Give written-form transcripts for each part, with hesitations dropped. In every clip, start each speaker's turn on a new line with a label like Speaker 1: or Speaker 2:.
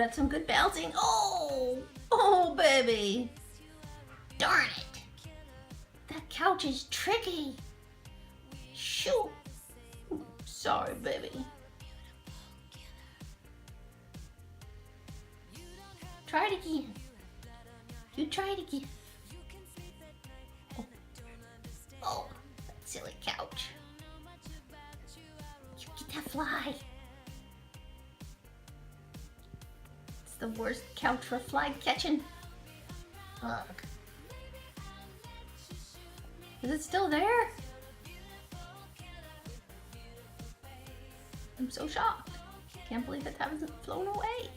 Speaker 1: got some good bouncing. Oh, baby. Darn it. That couch is tricky. Shoot. Sorry, baby. Try it again. You try it again. Oh, that silly couch. You get that fly. It's the worst couch for fly catching. Ugh. Is it still there? I'm so shocked. Can't believe it hasn't flown away.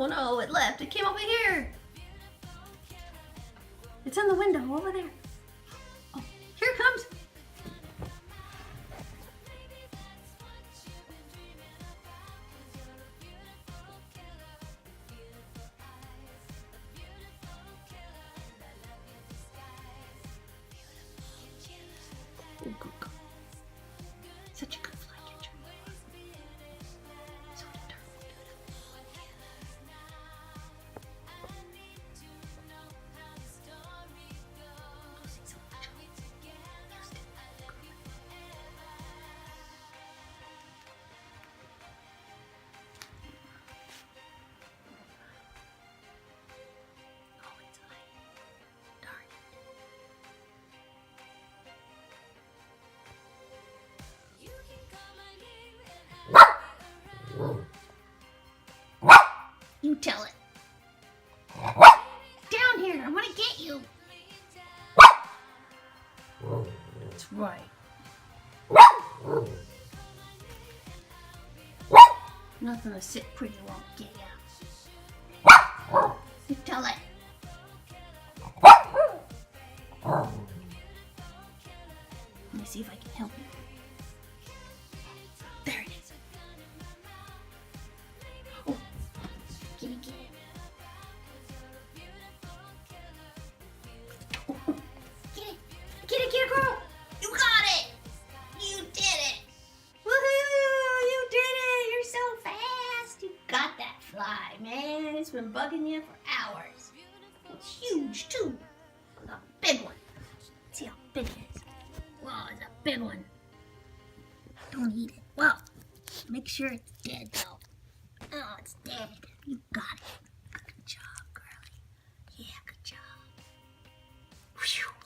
Speaker 1: Oh no, it left. It came over here. It's in the window over there. Oh, here it comes. Oh, good girl. Such a good fly catcher. So determined. You tell it. Down here, I want to get you. That's right. Nothing to sit pretty won't get you. You tell it. Let me see if I can help you. There it is. Oh, get it, get it. Oh, get it, girl. You got it. You did it. Woohoo, you did it. You're so fast. You got that fly, man. It's been bugging you for hours. It's huge, too. A big one. See how big it is. Wow, it's a big one. Don't eat it. Well, make sure it's dead, though. Oh, it's dead. You got it. Good job, girlie. Yeah, good job. Whew.